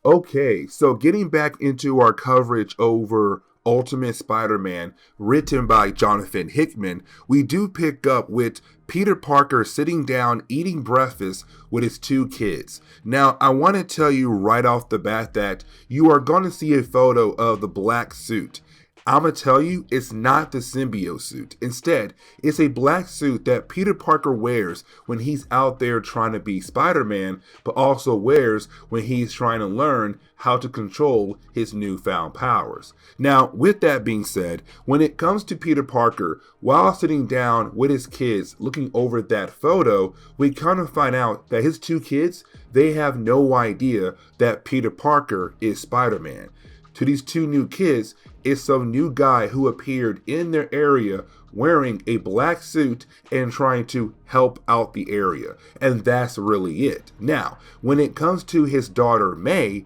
Okay, so getting back into our coverage over Ultimate Spider-Man, written by Jonathan Hickman, we do pick up with Peter Parker sitting down eating breakfast with his two kids. Now, I want to tell you right off the bat that you are going to see a photo of the black suit. I'm going to tell you, it's not the symbiote suit. Instead, it's a black suit that Peter Parker wears when he's out there trying to be Spider-Man, but also wears when he's trying to learn how to control his newfound powers. Now, with that being said, when it comes to Peter Parker, while sitting down with his kids looking over that photo, we kind of find out that his two kids, they have no idea that Peter Parker is Spider-Man. To these two new kids, it's some new guy who appeared in their area wearing a black suit and trying to help out the area. And that's really it. Now, when it comes to his daughter May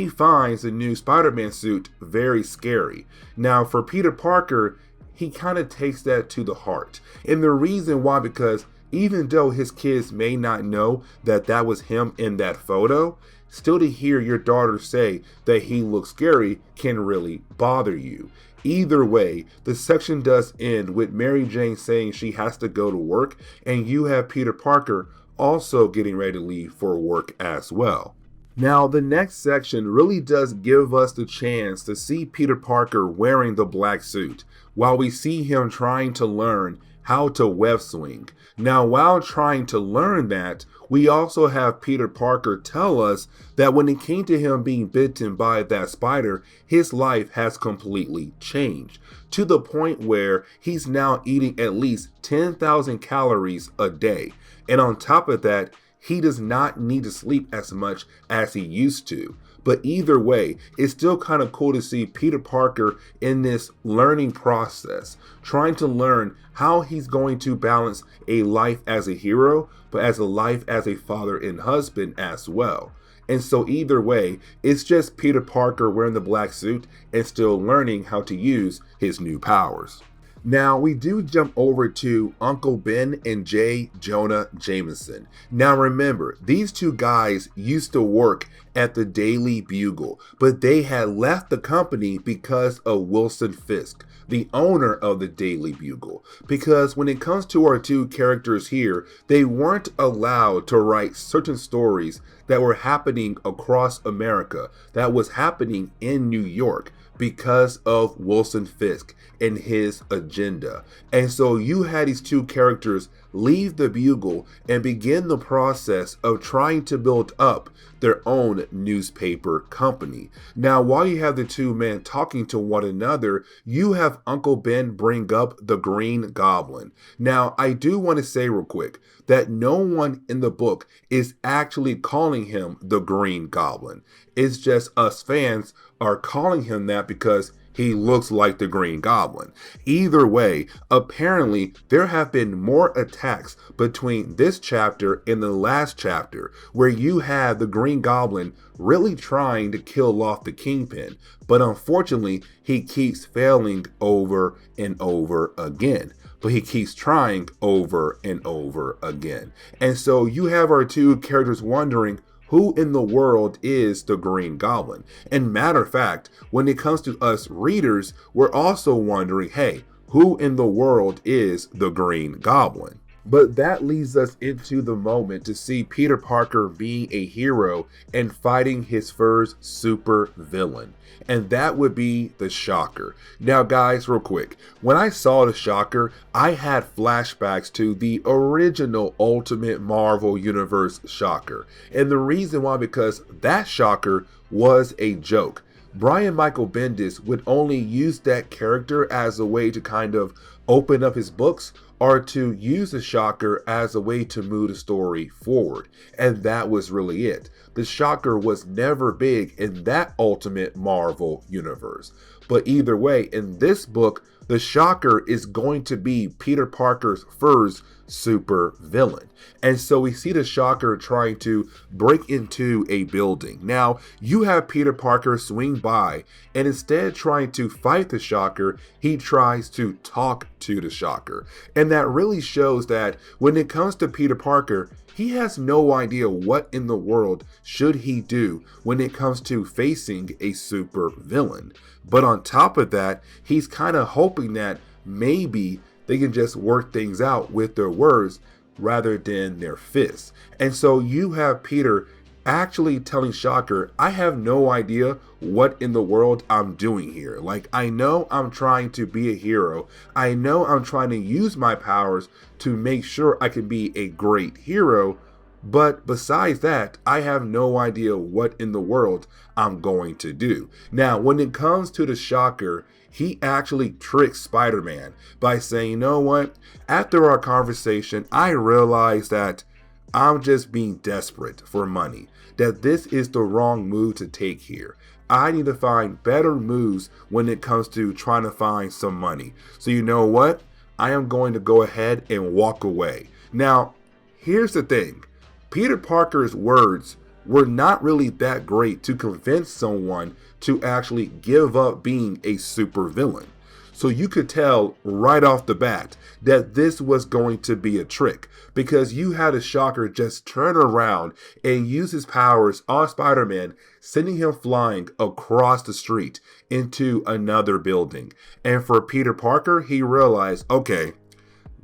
finds the new Spider-Man suit very scary. Now, for Peter Parker, he kind of takes that to the heart. And the reason why, because even though his kids may not know that that was him in that photo, still to hear your daughter say that he looks scary can really bother you. Either way, the section does end with Mary Jane saying she has to go to work, and you have Peter Parker also getting ready to leave for work as well. Now, the next section really does give us the chance to see Peter Parker wearing the black suit, while we see him trying to learn how to web swing. Now, while trying to learn that, we also have Peter Parker tell us that when it came to him being bitten by that spider, his life has completely changed, to the point where he's now eating at least 10,000 calories a day. And on top of that, he does not need to sleep as much as he used to. But either way, it's still kind of cool to see Peter Parker in this learning process, trying to learn how he's going to balance a life as a hero, but as a life as a father and husband as well. And so either way, it's just Peter Parker wearing the black suit and still learning how to use his new powers. Now, we do jump over to Uncle Ben and J. Jonah Jameson. Now, remember, these two guys used to work at the Daily Bugle, but they had left the company because of Wilson Fisk, the owner of the Daily Bugle. Because when it comes to our two characters here, they weren't allowed to write certain stories that were happening across America, that was happening in New York, because of Wilson Fisk and his agenda. And so you had these two characters leave the Bugle and begin the process of trying to build up their own newspaper company. Now, while you have the two men talking to one another, you have Uncle Ben bring up the Green Goblin. Now, I do want to say real quick that no one in the book is actually calling him the Green Goblin. It's just us fans are calling him that because he looks like the Green Goblin. Either way, apparently there have been more attacks between this chapter and the last chapter, where you have the Green Goblin really trying to kill off the Kingpin, but unfortunately he keeps failing over and over again. But he keeps trying over and over again. And so you have our two characters wondering, who in the world is the Green Goblin? And matter of fact, when it comes to us readers, we're also wondering, hey, who in the world is the Green Goblin? But that leads us into the moment to see Peter Parker being a hero and fighting his first super villain. And that would be the Shocker. Now guys, real quick, when I saw the Shocker, I had flashbacks to the original Ultimate Marvel Universe Shocker. And the reason why, because that Shocker was a joke. Brian Michael Bendis would only use that character as a way to kind of open up his books, or to use the Shocker as a way to move the story forward. And that was really it. The Shocker was never big in that Ultimate Marvel universe. But either way, in this book, the Shocker is going to be Peter Parker's first super villain. And so we see the Shocker trying to break into a building. Now, you have Peter Parker swing by, and instead of trying to fight the Shocker, he tries to talk to the Shocker. And that really shows that when it comes to Peter Parker, he has no idea what in the world should he do when it comes to facing a super villain. But on top of that, he's kind of hoping that maybe they can just work things out with their words rather than their fists. And so you have Peter actually telling Shocker, I have no idea what in the world I'm doing here. Like, I know I'm trying to be a hero. I know I'm trying to use my powers to make sure I can be a great hero. But besides that, I have no idea what in the world I'm going to do. Now, when it comes to the Shocker, he actually tricks Spider-Man by saying, you know what? After our conversation, I realized that I'm just being desperate for money, that this is the wrong move to take here. I need to find better moves when it comes to trying to find some money. So you know what? I am going to go ahead and walk away. Now, here's the thing. Peter Parker's words were not really that great to convince someone to actually give up being a supervillain. So you could tell right off the bat that this was going to be a trick, because you had a Shocker just turn around and use his powers on Spider-Man, sending him flying across the street into another building. And for Peter Parker, he realized, okay,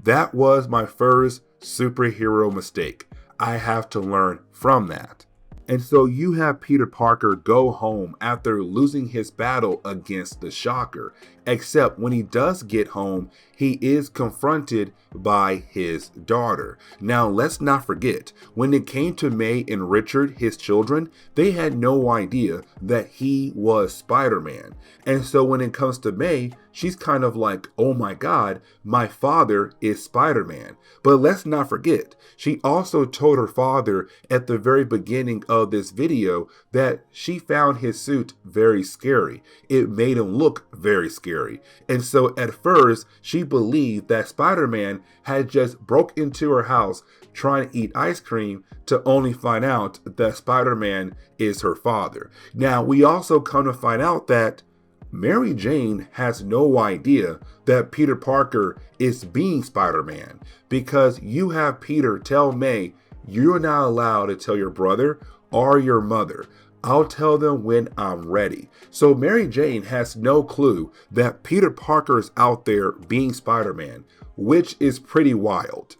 that was my first superhero mistake. I have to learn from that. And so you have Peter Parker go home after losing his battle against the Shocker. Except when he does get home, he is confronted by his daughter. Now, let's not forget, when it came to May and Richard, his children, they had no idea that he was Spider-Man. And so when it comes to May, she's kind of like, oh my God, my father is Spider-Man. But let's not forget, she also told her father at the very beginning of this video that she found his suit very scary. It made him look very scary. And so at first, she believed that Spider-Man had just broke into her house trying to eat ice cream, to only find out that Spider-Man is her father. Now, we also come to find out that Mary Jane has no idea that Peter Parker is being Spider-Man, because you have Peter tell May, you're not allowed to tell your brother or your mother. I'll tell them when I'm ready. So Mary Jane has no clue that Peter Parker's out there being Spider-Man, which is pretty wild.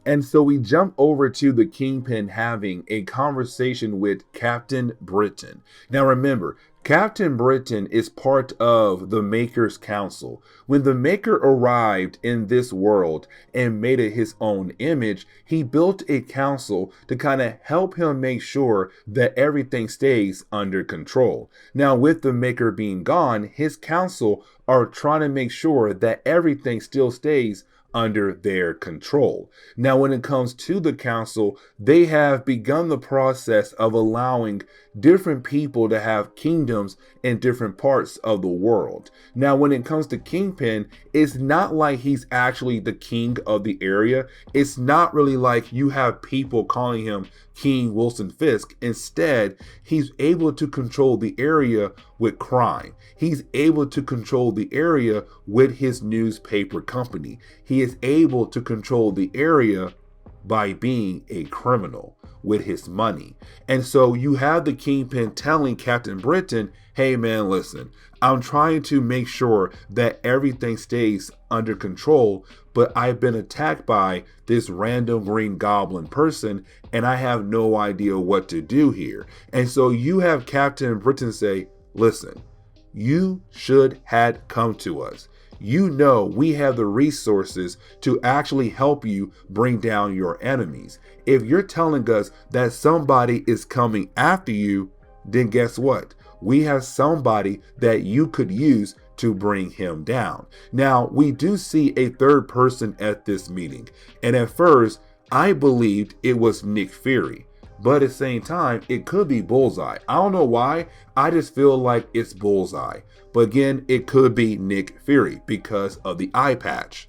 And so we jump over to the Kingpin having a conversation with Captain Britain. Now remember, Captain Britain is part of the Maker's Council. When the Maker arrived in this world and made it his own image, he built a council to kind of help him make sure that everything stays under control. Now, with the Maker being gone, his council are trying to make sure that everything still stays under their control. Now, when it comes to the council, they have begun the process of allowing different people to have kingdoms in different parts of the world. Now, when it comes to Kingpin, it's not like he's actually the king of the area. It's not really like you have people calling him King Wilson Fisk. Instead, he's able to control the area with crime. He's able to control the area with his newspaper company. He is able to control the area by being a criminal with his money. And so you have the Kingpin telling Captain Britain, hey man, listen, I'm trying to make sure that everything stays under control, but I've been attacked by this random Green Goblin person and I have no idea what to do here. And so you have Captain Britain say, listen, you should had come to us. You know we have the resources to actually help you bring down your enemies. If you're telling us that somebody is coming after you, then guess what? We have somebody that you could use to bring him down. Now, we do see a third person at this meeting, and at first, I believed it was Nick Fury. But at the same time, it could be Bullseye. I don't know why. I just feel like it's Bullseye. But again, it could be Nick Fury because of the eye patch.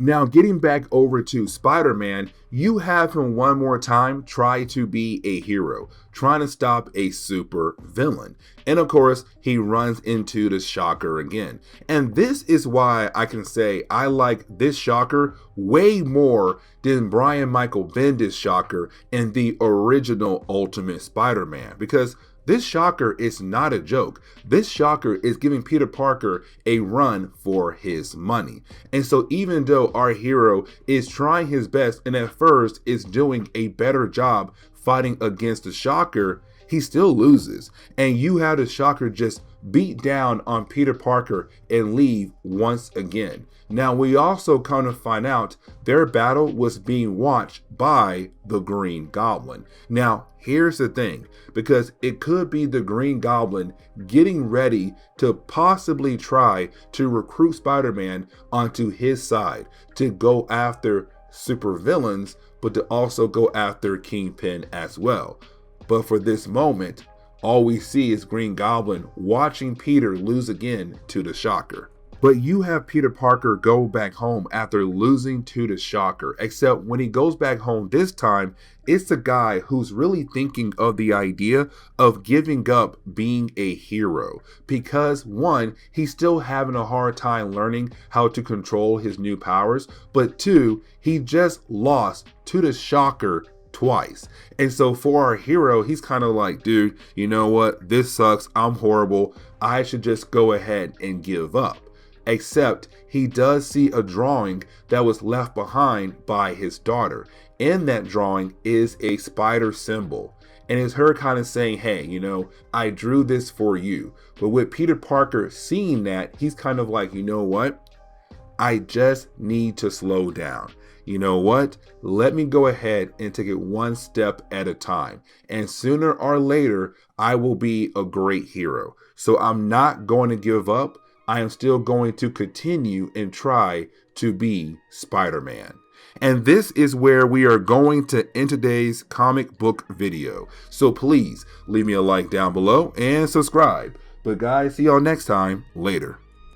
Now, getting back over to Spider-Man, you have him one more time try to be a hero, trying to stop a super villain. And of course, he runs into the Shocker again. And this is why I can say I like this Shocker way more than Brian Michael Bendis' Shocker in the original Ultimate Spider-Man, because this Shocker is not a joke. This Shocker is giving Peter Parker a run for his money. And so even though our hero is trying his best and at first is doing a better job fighting against the Shocker, he still loses. And you have the Shocker just beat down on Peter Parker and leave once again. Now, we also kind of find out their battle was being watched by the Green Goblin. Now, here's the thing, because it could be the Green Goblin getting ready to possibly try to recruit Spider-Man onto his side to go after supervillains, but to also go after Kingpin as well. But for this moment, all we see is Green Goblin watching Peter lose again to the Shocker. But you have Peter Parker go back home after losing to the Shocker, except when he goes back home this time, it's a guy who's really thinking of the idea of giving up being a hero. Because one, he's still having a hard time learning how to control his new powers, but two, he just lost to the Shocker twice. And so for our hero, he's kind of like, dude, you know what? This sucks. I'm horrible. I should just go ahead and give up. Except he does see a drawing that was left behind by his daughter. In that drawing is a spider symbol. And it's her kind of saying, hey, you know, I drew this for you. But with Peter Parker seeing that, he's kind of like, you know what? I just need to slow down. You know what? Let me go ahead and take it one step at a time. And sooner or later, I will be a great hero. So I'm not going to give up. I am still going to continue and try to be Spider-Man. And this is where we are going to end today's comic book video. So please leave me a like down below and subscribe. But guys, see y'all next time. Later.